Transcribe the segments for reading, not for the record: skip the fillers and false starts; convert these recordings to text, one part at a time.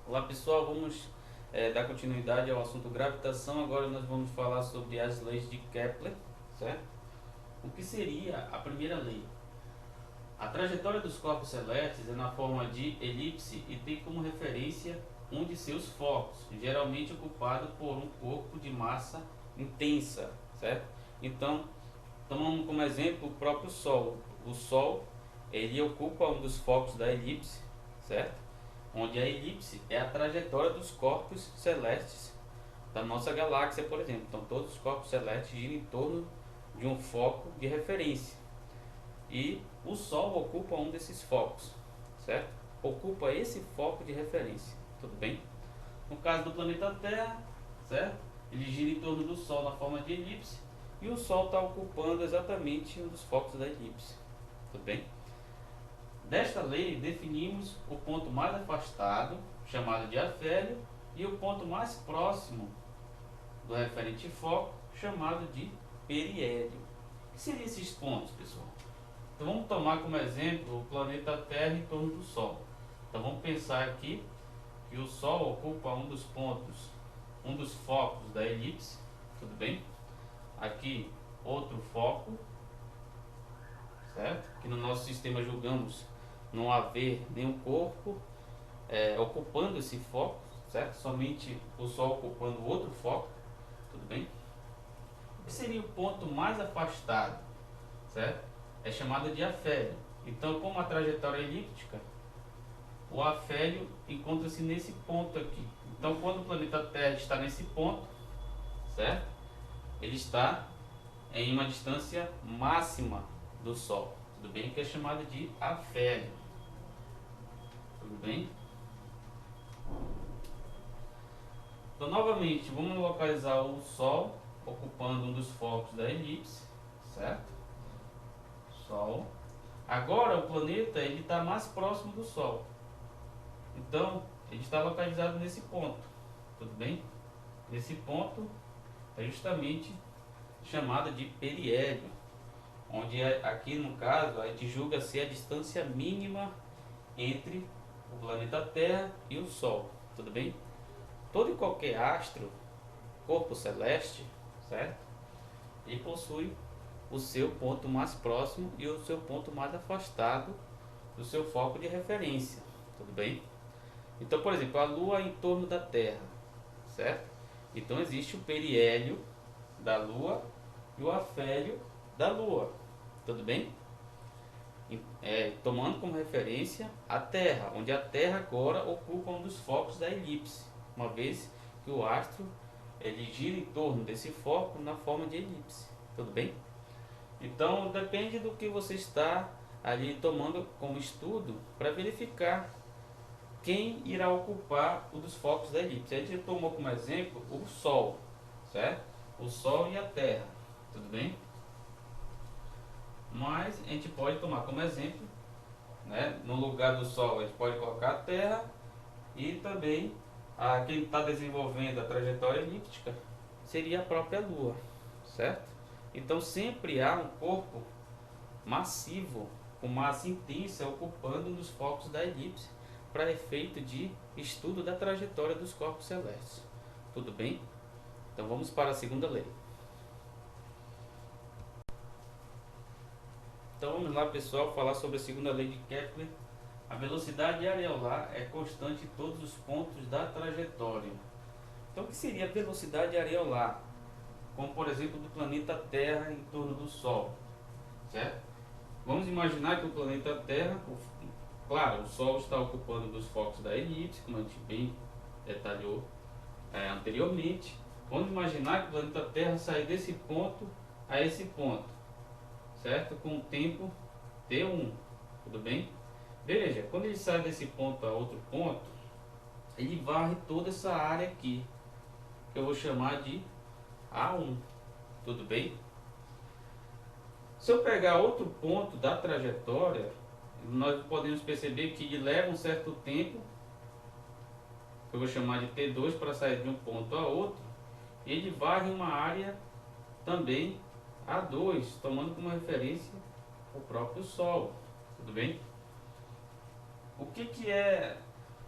Olá pessoal, vamos dar continuidade ao assunto gravitação. Agora nós vamos falar sobre as leis de Kepler, certo? O que seria a primeira lei? A trajetória dos corpos celestes é na forma de elipse e tem como referência um de seus focos, geralmente ocupado por um corpo de massa intensa, certo? Então, tomamos como exemplo o próprio Sol. O Sol, ele ocupa um dos focos da elipse, certo? Onde a elipse é a trajetória dos corpos celestes da nossa galáxia, por exemplo. Então, todos os corpos celestes giram em torno de um foco de referência. E o Sol ocupa um desses focos, certo? Ocupa esse foco de referência, tudo bem? No caso do planeta Terra, certo? Ele gira em torno do Sol na forma de elipse e o Sol está ocupando exatamente um dos focos da elipse, tudo bem? Desta lei, definimos o ponto mais afastado, chamado de afélio, e o ponto mais próximo do referente foco, chamado de periélio. O que seriam esses pontos, pessoal? Então vamos tomar como exemplo o planeta Terra em torno do Sol. Então vamos pensar aqui que o Sol ocupa um dos pontos, um dos focos da elipse, tudo bem? Aqui outro foco, certo? Que no nosso sistema julgamos não haver nenhum corpo ocupando esse foco, certo? Somente o Sol ocupando outro foco, tudo bem? O que seria o ponto mais afastado, certo? É chamado de afélio. Então, como a trajetória é elíptica, o afélio encontra-se nesse ponto aqui. Então, quando o planeta Terra está nesse ponto, certo? Ele está em uma distância máxima do Sol, tudo bem? Que é chamado de afélio, tudo bem? Então, novamente, vamos localizar o Sol ocupando um dos focos da elipse, certo? Sol. Agora, o planeta ele está mais próximo do Sol. Então, ele está localizado nesse ponto, tudo bem? Esse ponto é justamente chamado de periélio, onde aqui no caso a gente julga ser a distância mínima entre o planeta Terra e o Sol, tudo bem? Todo e qualquer astro, corpo celeste, certo? Ele possui o seu ponto mais próximo e o seu ponto mais afastado do seu foco de referência, tudo bem? Então, por exemplo, a Lua em torno da Terra, certo? Então existe o periélio da Lua e o afélio da Lua, tudo bem? Tomando como referência a Terra, onde a Terra agora ocupa um dos focos da elipse, uma vez que o astro ele gira em torno desse foco na forma de elipse, tudo bem? Então depende do que você está ali tomando como estudo para verificar quem irá ocupar o dos focos da elipse. A gente tomou como exemplo o Sol, certo? O Sol e a Terra, tudo bem? Mas a gente pode tomar como exemplo, né? No lugar do Sol a gente pode colocar a Terra e também quem está desenvolvendo a trajetória elíptica seria a própria Lua, certo? Então sempre há um corpo massivo com massa intensa ocupando um dos focos da elipse para efeito de estudo da trajetória dos corpos celestes. Tudo bem? Então vamos para a segunda lei. Então vamos lá, pessoal, falar sobre a segunda lei de Kepler. A velocidade areolar é constante em todos os pontos da trajetória. Então o que seria a velocidade areolar? Como por exemplo do planeta Terra em torno do Sol, certo? Vamos imaginar que o planeta Terra, claro, o Sol está ocupando dos focos da elipse, como a gente bem detalhou anteriormente. Vamos imaginar que o planeta Terra sai desse ponto a esse ponto, certo? Com o tempo t1, tudo bem? Veja, quando ele sai desse ponto a outro ponto, ele varre toda essa área aqui, que eu vou chamar de A1, tudo bem? Se eu pegar outro ponto da trajetória, nós podemos perceber que ele leva um certo tempo, que eu vou chamar de T2, para sair de um ponto a outro, e ele varre uma área também A2, tomando como referência o próprio Sol, tudo bem? O que é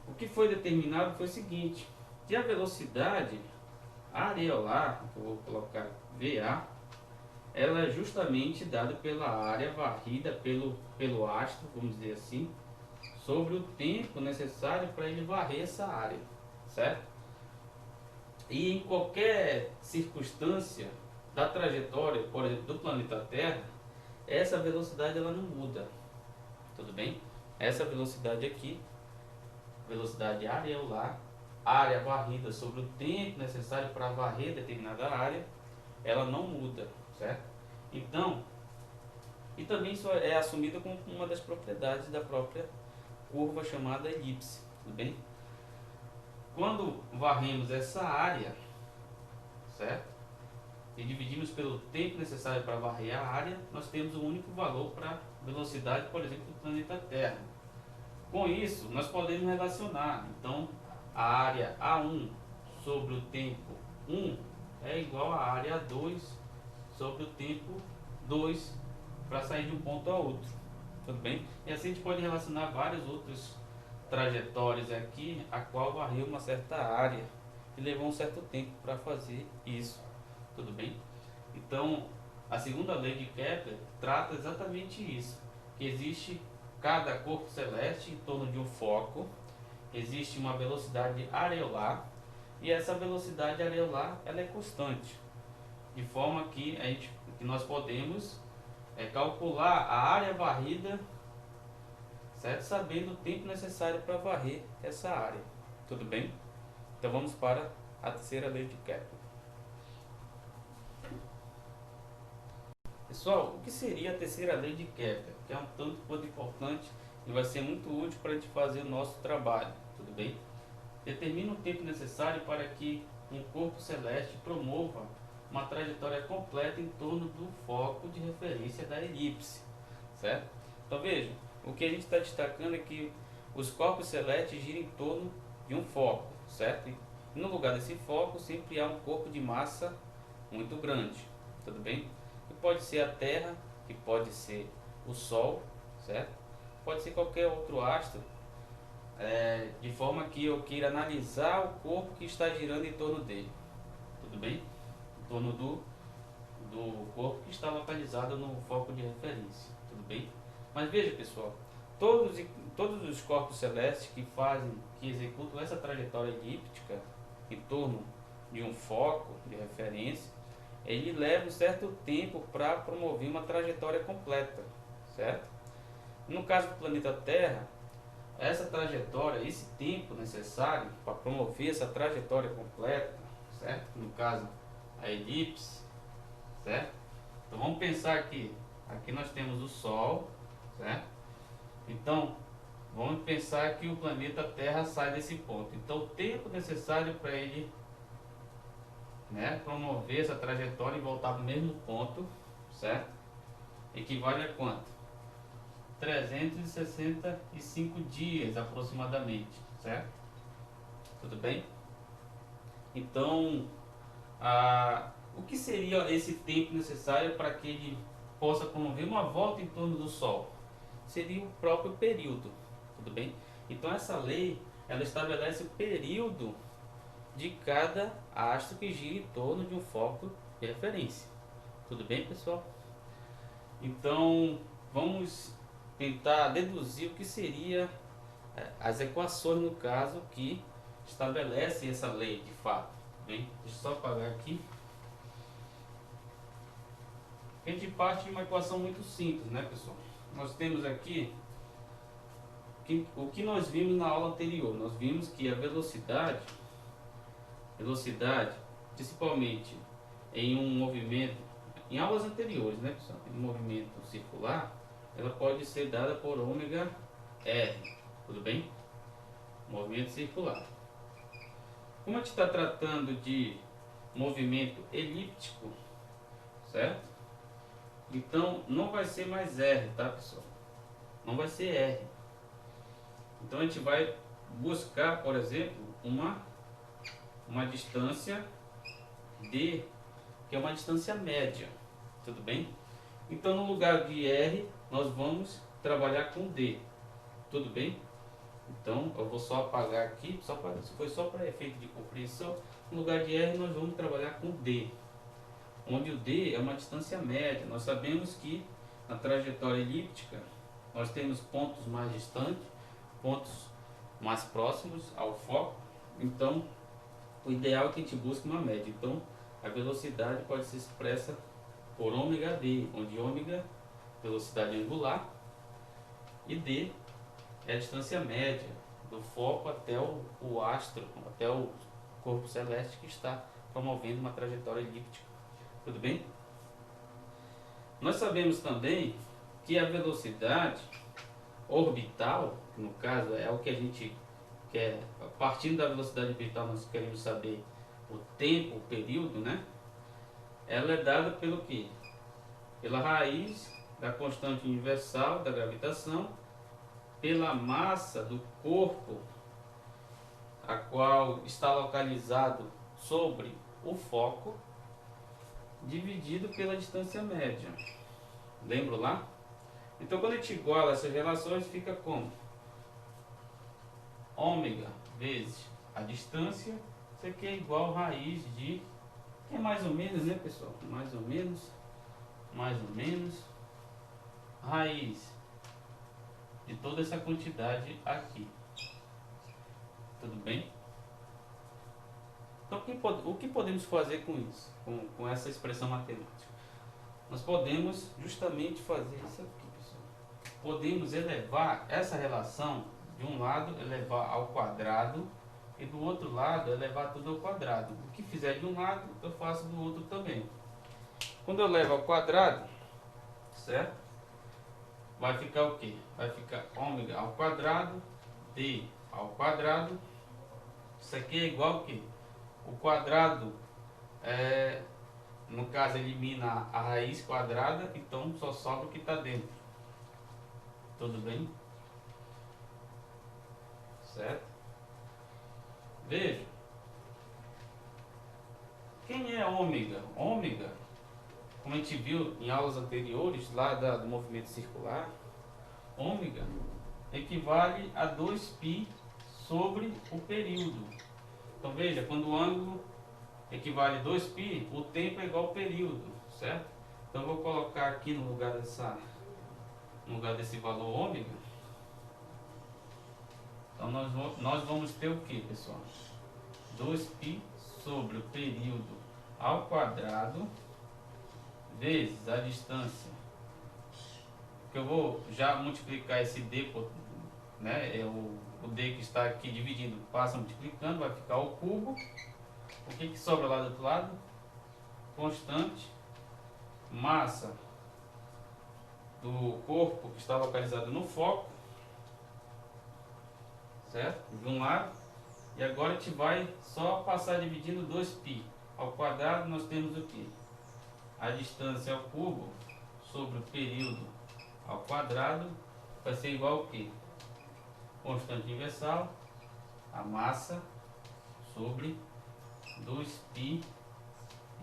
o que foi determinado foi o seguinte, que a velocidade areolar, que eu vou colocar VA, ela é justamente dada pela área varrida pelo astro, vamos dizer assim, sobre o tempo necessário para ele varrer essa área, certo? E em qualquer circunstância da trajetória, por exemplo, do planeta Terra, essa velocidade ela não muda, tudo bem? Essa velocidade aqui, velocidade areolar, área varrida sobre o tempo necessário para varrer determinada área, ela não muda, certo? Então, e também isso é assumido como uma das propriedades da própria curva chamada elipse, tudo bem? Quando varremos essa área, certo? E dividimos pelo tempo necessário para varrer a área, nós temos um único valor para a velocidade, por exemplo, do planeta Terra. Com isso, nós podemos relacionar, então, a área A1 sobre o tempo 1 é igual a área A2 sobre o tempo 2 para sair de um ponto a outro, tudo bem? E assim a gente pode relacionar várias outras trajetórias aqui, a qual varreu uma certa área e levou um certo tempo para fazer isso, tudo bem? Então, a segunda lei de Kepler trata exatamente isso, que existe cada corpo celeste em torno de um foco, existe uma velocidade areolar e essa velocidade areolar ela é constante, de forma que que nós podemos calcular a área varrida, certo? Sabendo o tempo necessário para varrer essa área, tudo bem? Então vamos para a terceira lei de Kepler. Pessoal, o que seria a terceira lei de Kepler? Que é um tanto quanto importante e vai ser muito útil para a gente fazer o nosso trabalho, tudo bem? Determina o tempo necessário para que um corpo celeste promova uma trajetória completa em torno do foco de referência da elipse, certo? Então veja, o que a gente está destacando é que os corpos celestes giram em torno de um foco, certo? E no lugar desse foco sempre há um corpo de massa muito grande, tudo bem? Que pode ser a Terra, que pode ser o Sol, certo? Pode ser qualquer outro astro, de forma que eu queira analisar o corpo que está girando em torno dele, tudo bem? Em torno do corpo que está localizado no foco de referência, tudo bem? Mas veja, pessoal, todos os corpos celestes que executam essa trajetória elíptica em torno de um foco de referência, ele leva um certo tempo para promover uma trajetória completa, certo? No caso do planeta Terra, essa trajetória, esse tempo necessário para promover essa trajetória completa, certo? No caso, a elipse, certo? Então vamos pensar aqui nós temos o Sol, certo? Então vamos pensar que o planeta Terra sai desse ponto. Então o tempo necessário para ele, promover essa trajetória e voltar para o mesmo ponto, certo? Equivale a quanto? 365 dias aproximadamente, certo? Tudo bem? Então, o que seria esse tempo necessário para que ele possa promover uma volta em torno do Sol? Seria o próprio período, tudo bem? Então essa lei, ela estabelece o período de cada astro que gira em torno de um foco de referência. Tudo bem, pessoal? Então, vamos tentar deduzir o que seria as equações, no caso, que estabelecem essa lei de fato. Bem, deixa eu só apagar aqui. A gente parte de uma equação muito simples, né, pessoal? Nós temos aqui o que nós vimos na aula anterior. Nós vimos que a velocidade, principalmente em um movimento, em aulas anteriores, né, pessoal? Em um movimento circular, ela pode ser dada por ômega R, tudo bem? Movimento circular. Como a gente está tratando de movimento elíptico, certo? Então não vai ser mais R, tá, pessoal? Não vai ser R. Então a gente vai buscar, por exemplo, uma distância D, que é uma distância média, tudo bem? Então no lugar de R nós vamos trabalhar com D, tudo bem? Então eu vou só apagar aqui, foi só para efeito de compreensão. No lugar de R nós vamos trabalhar com D, onde o D é uma distância média. Nós sabemos que na trajetória elíptica nós temos pontos mais distantes, pontos mais próximos ao foco. Então o ideal é que a gente busque uma média. Então a velocidade pode ser expressa por ômega D, onde ômega velocidade angular e D é a distância média do foco até o astro, até o corpo celeste que está promovendo uma trajetória elíptica. Tudo bem? Nós sabemos também que a velocidade orbital, que no caso é o que a gente quer, partindo da velocidade orbital nós queremos saber o tempo, o período, né? Ela é dada pelo quê? Pela raiz da constante universal da gravitação, pela massa do corpo, a qual está localizado sobre o foco, dividido pela distância média. Lembra lá? Então quando a gente iguala essas relações, fica como? Ômega vezes a distância, isso aqui é igual a raiz de, que é mais ou menos, né pessoal? Mais ou menos, raiz de toda essa quantidade aqui. Tudo bem? Então o que podemos fazer com isso? Com essa expressão matemática? Nós podemos justamente fazer isso aqui, pessoal. Podemos elevar essa relação, de um lado elevar ao quadrado e do outro lado elevar tudo ao quadrado. O que fizer de um lado, eu faço do outro também. Quando eu levo ao quadrado, certo? Vai ficar o quê? Vai ficar ômega ao quadrado, D ao quadrado. Isso aqui é igual a quê? O quadrado, no caso, elimina a raiz quadrada, então só sobra o que está dentro. Tudo bem? Certo? Veja. Quem é ômega? Ômega, como a gente viu em aulas anteriores, lá do movimento circular, ômega equivale a 2π sobre o período. Então veja, quando o ângulo equivale a 2π, o tempo é igual ao período, certo? Então eu vou colocar aqui no lugar desse valor ômega. Então nós vamos ter o que, pessoal? 2π sobre o período ao quadrado vezes a distância, que eu vou já multiplicar esse d por, né, o d que está aqui dividindo passa multiplicando, vai ficar o cubo. O que sobra lá do outro lado? Constante, massa do corpo que está localizado no foco, certo? De um lado. E agora a gente vai só passar dividindo 2π. Ao quadrado nós temos o que? A distância ao cubo sobre o período ao quadrado vai ser igual ao que? Constante universal, a massa sobre 2π,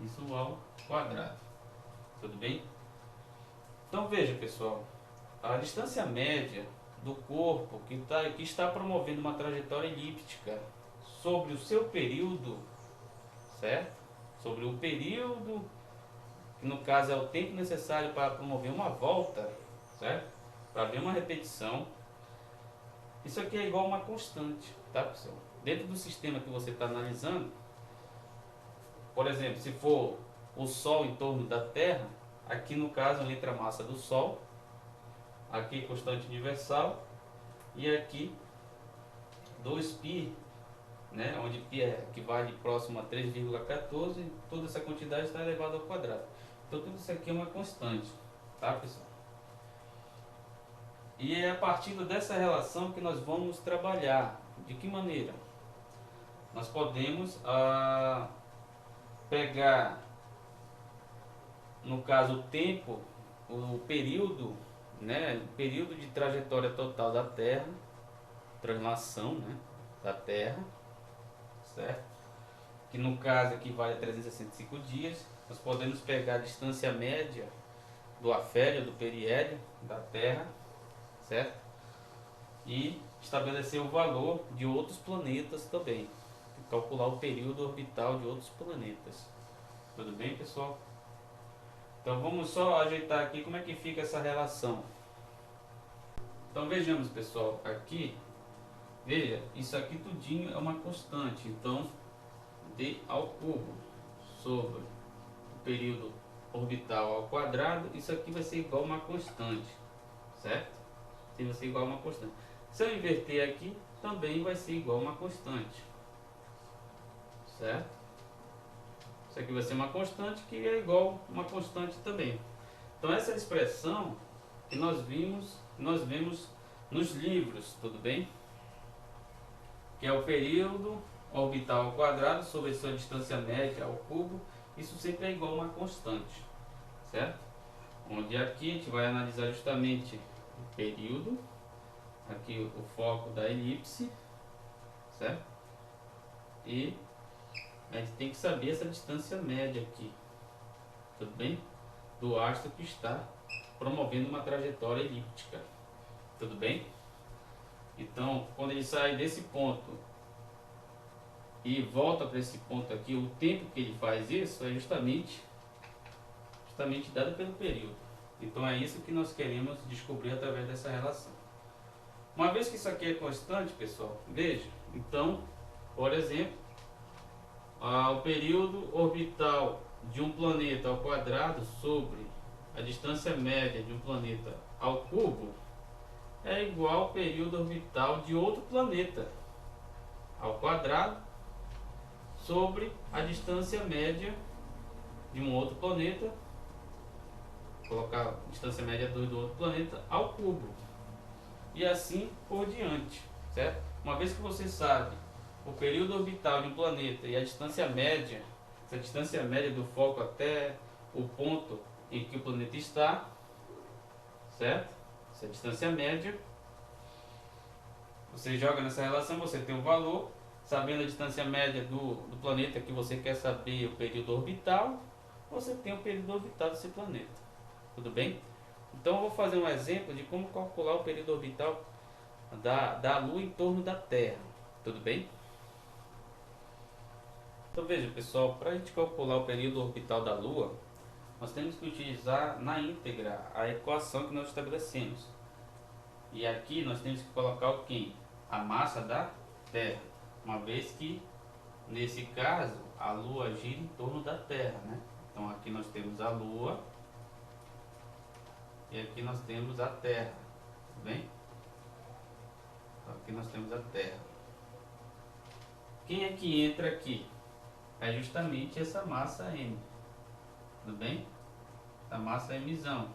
isso ao quadrado. Tudo bem? Então veja, pessoal, a distância média do corpo que está promovendo uma trajetória elíptica sobre o seu período, certo? Sobre o período, que no caso é o tempo necessário para promover uma volta, certo? Para ver uma repetição. Isso aqui é igual a uma constante, tá, pessoal? Dentro do sistema que você está analisando, por exemplo, se for o Sol em torno da Terra, aqui no caso entra a massa do Sol, aqui constante universal, e aqui 2π, né, onde π equivale próximo a 3,14, toda essa quantidade está elevada ao quadrado. Então tudo isso aqui é uma constante, tá, pessoal? E é a partir dessa relação que nós vamos trabalhar. De que maneira? Nós podemos pegar, no caso, o tempo, o período, né, o período de trajetória total da Terra, translação, né, da Terra, certo? Que no caso equivale a 365 dias. Nós podemos pegar a distância média do afélio, do periélio da Terra, certo? E estabelecer o valor de outros planetas também. Calcular o período orbital de outros planetas. Tudo bem, pessoal? Então vamos só ajeitar aqui como é que fica essa relação. Então vejamos, pessoal, aqui, veja, isso aqui tudinho é uma constante. Então, d ao cubo sobre o período orbital ao quadrado, isso aqui vai ser igual a uma constante, certo? Isso vai ser igual a uma constante. Se eu inverter aqui, também vai ser igual a uma constante, certo? Isso aqui vai ser uma constante que é igual a uma constante também. Então essa expressão que nós vemos nos livros, tudo bem? Que é o período orbital ao quadrado sobre sua distância média ao cubo, isso sempre é igual a uma constante, certo? Onde aqui a gente vai analisar justamente o período, aqui o foco da elipse, certo? E a gente tem que saber essa distância média aqui, tudo bem? Do astro que está promovendo uma trajetória elíptica, tudo bem? Então, quando ele sai desse ponto e volta para esse ponto aqui, o tempo que ele faz isso é justamente dado pelo período. Então é isso que nós queremos descobrir através dessa relação. Uma vez que isso aqui é constante, pessoal, veja, então, por exemplo, o período orbital de um planeta ao quadrado sobre a distância média de um planeta ao cubo é igual ao período orbital de outro planeta ao quadrado sobre a distância média de um outro planeta, colocar a distância média do outro planeta ao cubo, e assim por diante, certo? Uma vez que você sabe o período orbital de um planeta e a distância média, essa distância média do foco até o ponto em que o planeta está, certo? Essa distância média, você joga nessa relação, você tem o valor, sabendo a distância média do planeta que você quer saber o período orbital, você tem o período orbital desse planeta, tudo bem? Então eu vou fazer um exemplo de como calcular o período orbital da Lua em torno da Terra, tudo bem? Então veja, pessoal, para a gente calcular o período orbital da Lua, nós temos que utilizar na íntegra a equação que nós estabelecemos. E aqui nós temos que colocar o quê? A massa da Terra, uma vez que, nesse caso, a Lua gira em torno da Terra, né? Então aqui nós temos a Lua e aqui nós temos a Terra, tudo bem? Então aqui nós temos a Terra. Quem é que entra aqui? É justamente essa massa M, tudo bem? A massa Mzão,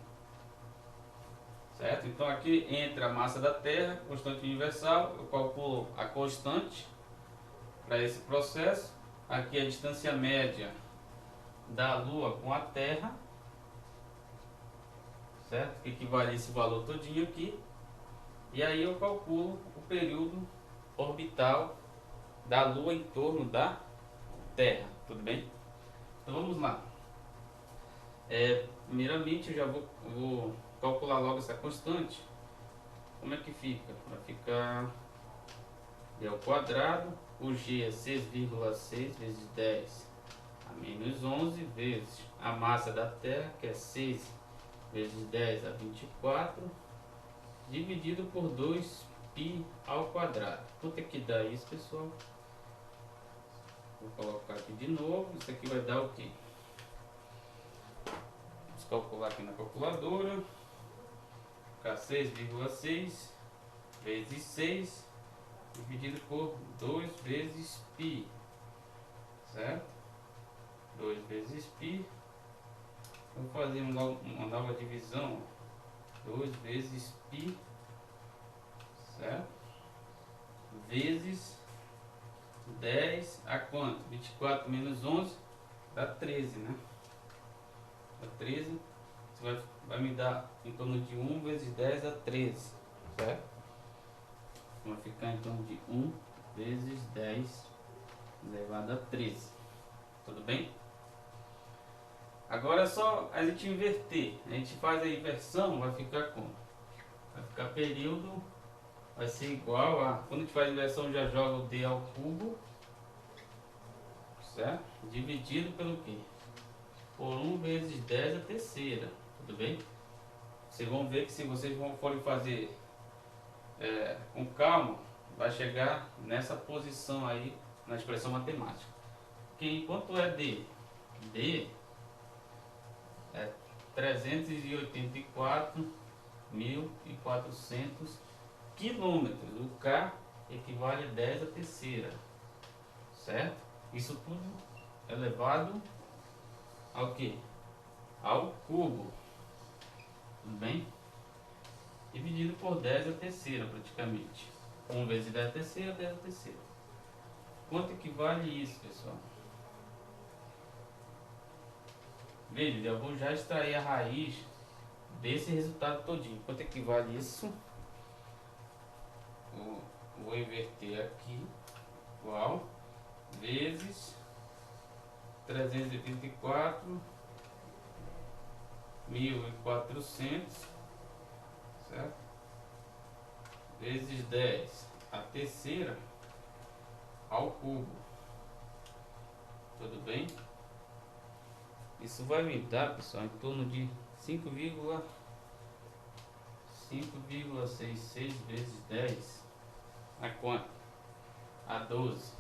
certo? Então aqui entra a massa da Terra, constante universal, eu calculo a constante para esse processo. Aqui a distância média da Lua com a Terra, certo? Que equivale a esse valor todinho aqui. E aí eu calculo o período orbital da Lua em torno da Terra, tudo bem? Então vamos lá. Primeiramente eu já vou calcular logo essa constante. Como é que fica? Vai ficar d ao quadrado, o g é 6,6 vezes 10 a menos 11 vezes a massa da Terra, que é 6 vezes 10 a 24, dividido por 2π ao quadrado. Quanto é que dá isso, pessoal? Vou colocar aqui de novo. Isso aqui vai dar o quê? Vamos calcular aqui na calculadora. Ficar 6,6 vezes 6 dividido por 2 vezes π, certo? 2 vezes π. Vou fazer uma nova divisão. 2 vezes π, certo? Vezes 10 a quanto? 24 menos 11 dá 13, né? Dá 13. Isso vai me dar em torno de 1 vezes 10 dá 13, certo? Vai ficar em torno de 1 vezes 10 elevado a 13. Tudo bem? Agora é só a gente inverter. A gente faz a inversão, vai ficar como? Vai ficar período vai ser igual a, quando a gente faz inversão já joga o d ao cubo, certo? Dividido pelo quê? Por 1 vezes 10 a terceira, tudo bem? Vocês vão ver que se vocês forem fazer com calma, vai chegar nessa posição aí na expressão matemática. Que quanto é d? D é 384.400 quilômetros. O K equivale a 10 a terceira, certo? Isso tudo elevado ao que? Ao cubo, tudo bem? Dividido por 10 a terceira praticamente. 1 vezes 10 a terceira, 10 a terceira. Quanto equivale isso, pessoal? Veja, eu vou já extrair a raiz desse resultado todinho. Quanto equivale isso? Vou inverter aqui, igual, vezes 384.400, certo? Vezes 10 a terceira ao cubo, tudo bem? Isso vai me dar, pessoal, em torno de 5,66 vezes 10 a quanto? A 12,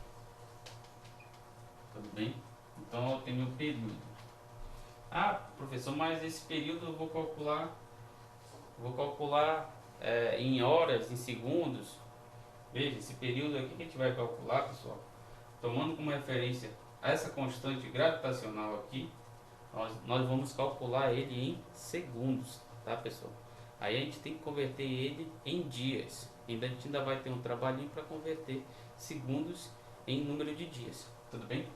tudo bem? Então eu tenho o período. Ah, professor, mas esse período eu vou calcular em horas, em segundos. Veja, esse período aqui que a gente vai calcular, pessoal, tomando como referência essa constante gravitacional aqui, nós vamos calcular ele em segundos, tá, pessoal? Aí a gente tem que converter ele em dias. A gente ainda vai ter um trabalhinho para converter segundos em número de dias, tudo bem?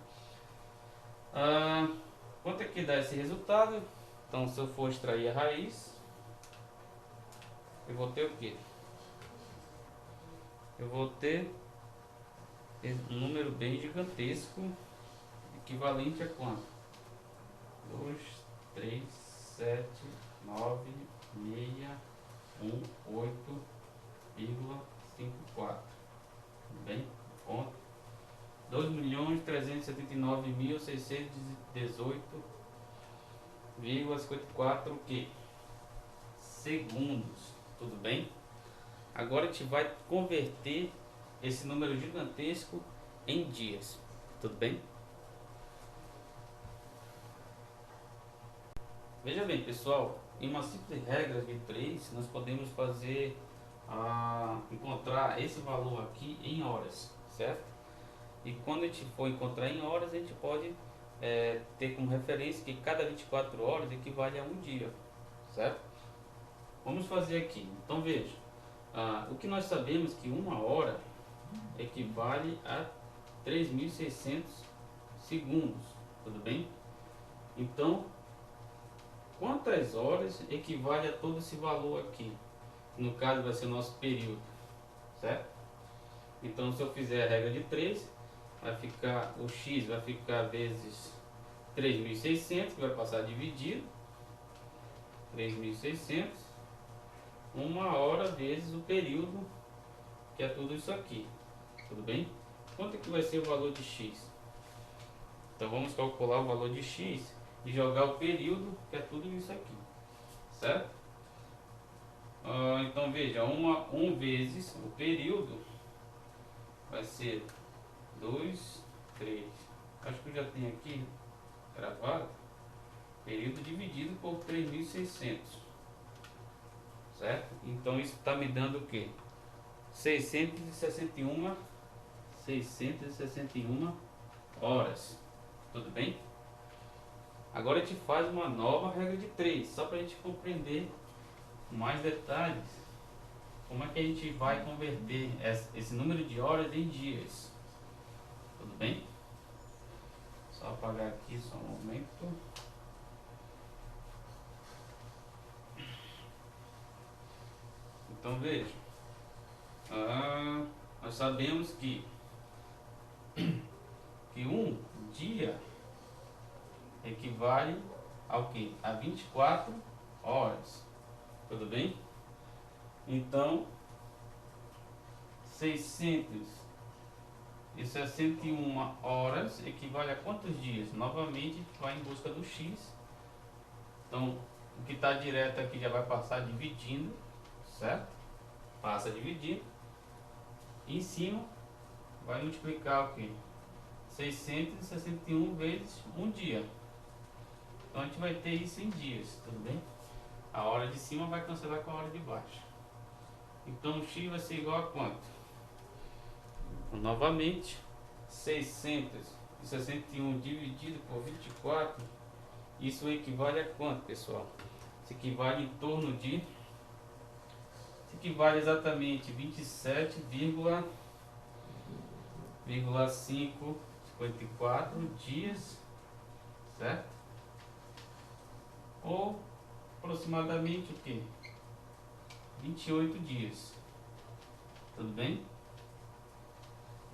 Quanto é que dá esse resultado? Então, se eu for extrair a raiz, eu vou ter o quê? Eu vou ter um número bem gigantesco, equivalente a quanto? 2, 3, 7, 9, 6, 1, 8,54. Tudo bem? Ponto. 2.379.618,54 o que? Segundos. Tudo bem? Agora a gente vai converter esse número gigantesco em dias. Tudo bem? Veja bem, pessoal, em uma simples regra de 3, nós podemos fazer encontrar esse valor aqui em horas, certo? E quando a gente for encontrar em horas, a gente pode ter como referência que cada 24 horas equivale a um dia, certo? Vamos fazer aqui. Então veja, o que nós sabemos que uma hora equivale a 3.600 segundos, tudo bem? Então, quantas horas equivale a todo esse valor aqui? No caso vai ser o nosso período, certo? Então, se eu fizer a regra de 3, vai ficar, o x vai ficar vezes 3.600, que vai passar dividido, 3.600, uma hora vezes o período, que é tudo isso aqui, tudo bem? Quanto é que vai ser o valor de x? Então vamos calcular o valor de x e jogar o período, que é tudo isso aqui, certo? Então veja, 1 vezes o período vai ser 2, 3. Acho que eu já tenho aqui gravado. Período dividido por 3.600, certo? Então isso está me dando o quê? 661 horas, tudo bem? Agora a gente faz uma nova regra de 3, só para a gente compreender com mais detalhes como é que a gente vai converter esse número de horas em dias, tudo bem? Só apagar aqui só um momento. Então veja, nós sabemos que um dia equivale ao que? A 24 horas, tudo bem? Então 661 horas equivale a quantos dias? Novamente, vai em busca do x. Então, o que está direto aqui já vai passar dividindo, certo? Passa dividindo. E em cima, vai multiplicar o que? 661 vezes um dia. Então, a gente vai ter isso em dias, tudo bem? A hora de cima vai cancelar com a hora de baixo. Então, o x vai ser igual a quanto? Novamente, 661 dividido por 24, isso equivale a quanto, pessoal? Isso equivale em torno de... Isso equivale exatamente 27,554 dias, certo? Ou aproximadamente o que? 28 dias. Tudo bem?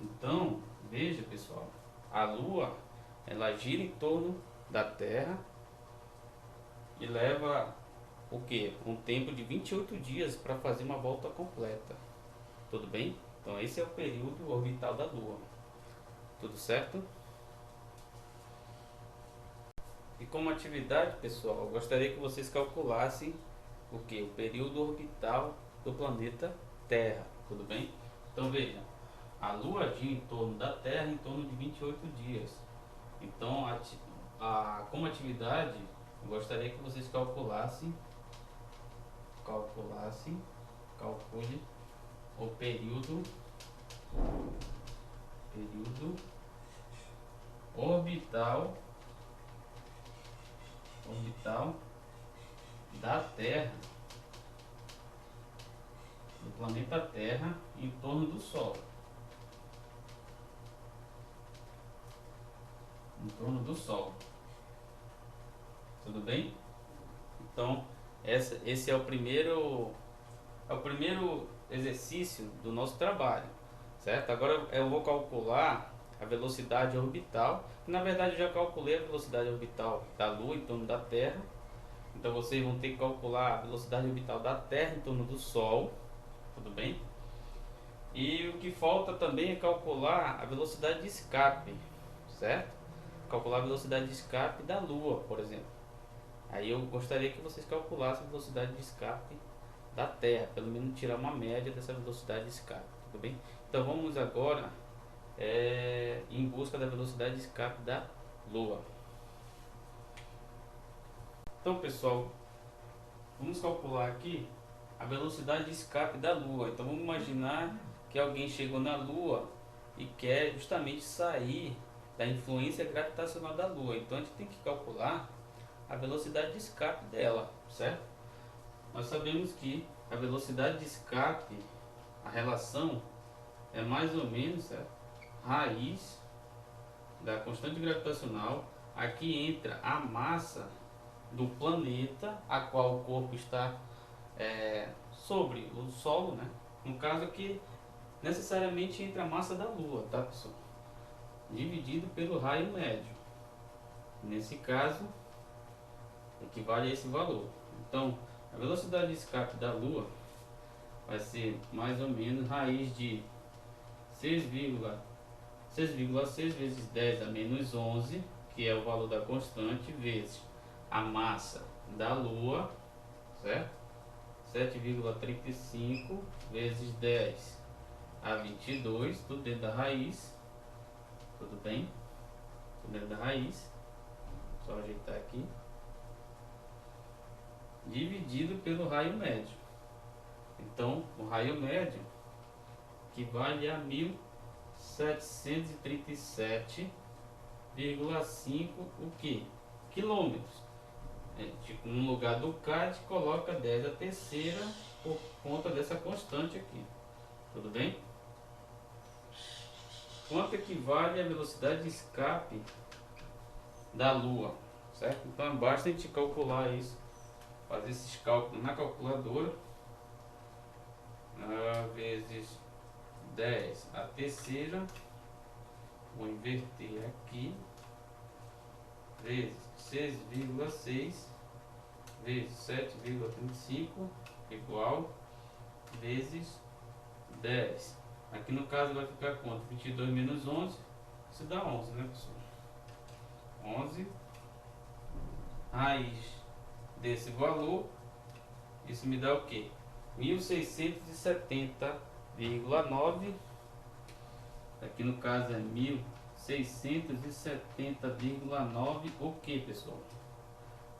Então, veja, pessoal, a Lua, ela gira em torno da Terra e leva o que? Um tempo de 28 dias para fazer uma volta completa. Tudo bem? Então, esse é o período orbital da Lua. Tudo certo? E como atividade, pessoal, eu gostaria que vocês calculassem o que? O período orbital do planeta Terra. Tudo bem? Então, veja. A Lua gira em torno da Terra em torno de 28 dias. Então, como atividade, eu gostaria que vocês calcule o período orbital da Terra, do planeta Terra, em torno do Sol. Em torno do Sol. Tudo bem? Então, esse é o primeiro exercício do nosso trabalho, certo? Agora eu vou calcular a velocidade orbital. Na verdade, eu já calculei a velocidade orbital da Lua em torno da Terra. Então, vocês vão ter que calcular a velocidade orbital da Terra em torno do Sol. Tudo bem? E o que falta também é calcular a velocidade de escape, certo? Calcular a velocidade de escape da Lua, por exemplo. Aí eu gostaria que vocês calculassem a velocidade de escape da Terra, pelo menos tirar uma média dessa velocidade de escape, tudo bem? Então vamos agora em busca da velocidade de escape da Lua. Então, pessoal, vamos calcular aqui a velocidade de escape da Lua. Então vamos imaginar que alguém chegou na Lua e quer justamente sair da influência gravitacional da Lua. Então a gente tem que calcular a velocidade de escape dela, certo? Nós sabemos que a velocidade de escape, a relação é mais ou menos, certo? Raiz da constante gravitacional. Aqui entra a massa do planeta, a qual o corpo está sobre o solo, né? No caso aqui, necessariamente entra a massa da Lua, tá, pessoal? Dividido pelo raio médio. Nesse caso, equivale a esse valor. Então, a velocidade de escape da Lua vai ser mais ou menos raiz de 6,6 vezes 10 a menos 11, que é o valor da constante, vezes a massa da Lua, certo? 7,35 vezes 10 a 22, tudo dentro da raiz. Tudo bem? Tudo dentro da raiz. Só ajeitar aqui. Dividido pelo raio médio. Então, o raio médio equivale a 1737,5 o que? Quilômetros. No lugar do K, a gente coloca 10 a terceira por conta dessa constante aqui. Tudo bem? Quanto equivale a velocidade de escape da Lua? Certo? Então basta a gente calcular isso, fazer esses cálculos na calculadora. Vezes 10 a terceira, vou inverter aqui, vezes 6,6 vezes 7,35 igual vezes 10. Aqui no caso vai ficar quanto? 22 menos 11, isso dá 11, né, pessoal? 11 raiz desse valor, isso me dá o quê? 1670,9. Aqui no caso é 1670,9 o que, pessoal?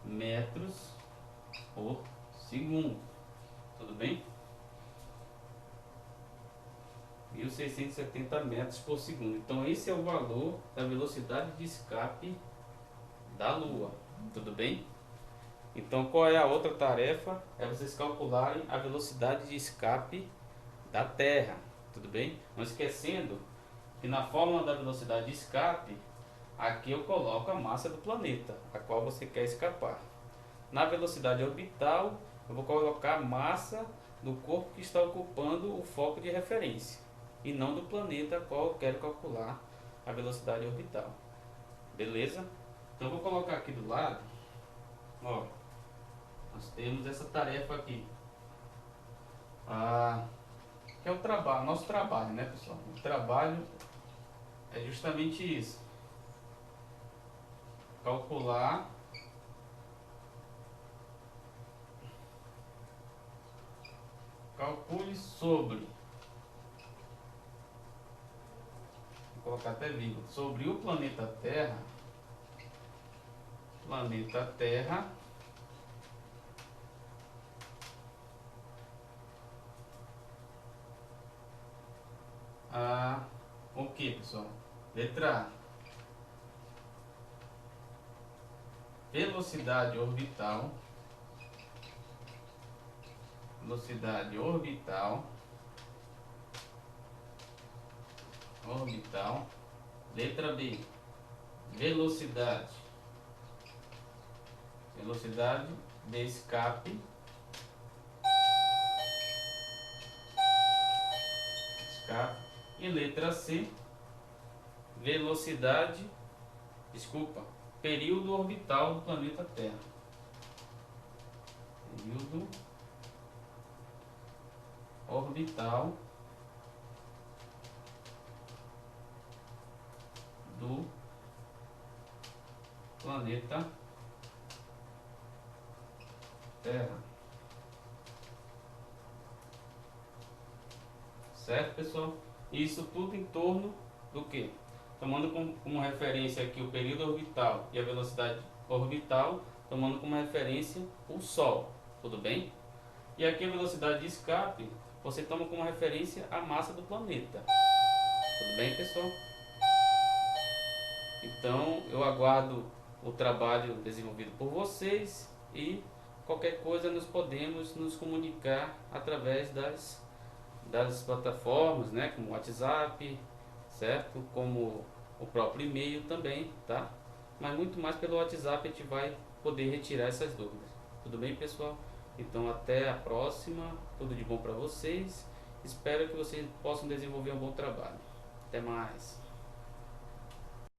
Metros por segundo. Tudo bem? 1670 metros por segundo. Então esse é o valor da velocidade de escape da Lua. Tudo bem? Então qual é a outra tarefa? É vocês calcularem a velocidade de escape da Terra. Tudo bem? Não esquecendo que na fórmula da velocidade de escape, aqui eu coloco a massa do planeta, a qual você quer escapar. Na velocidade orbital, eu vou colocar a massa do corpo que está ocupando o foco de referência, e não do planeta a qual eu quero calcular a velocidade orbital. Beleza? Então eu vou colocar aqui do lado, ó, nós temos essa tarefa aqui, que é o trabalho, nosso trabalho, né, pessoal? O trabalho é justamente isso: calcule sobre, vou colocar até vírgula, sobre o planeta Terra, o que, pessoal? Letra A, velocidade orbital, Letra B, velocidade de escape, e letra C, período orbital do planeta Terra. Período orbital do planeta Terra. Certo, pessoal? Isso tudo em torno do que? Tomando como referência aqui o período orbital e a velocidade orbital, tomando como referência o Sol. Tudo bem? E aqui a velocidade de escape, você toma como referência a massa do planeta. Tudo bem, pessoal? Então eu aguardo o trabalho desenvolvido por vocês, e qualquer coisa nós podemos nos comunicar através das plataformas, né, como o WhatsApp, certo? Como o próprio e-mail também, tá? Mas muito mais pelo WhatsApp a gente vai poder retirar essas dúvidas. Tudo bem, pessoal? Então até a próxima, tudo de bom para vocês. Espero que vocês possam desenvolver um bom trabalho. Até mais.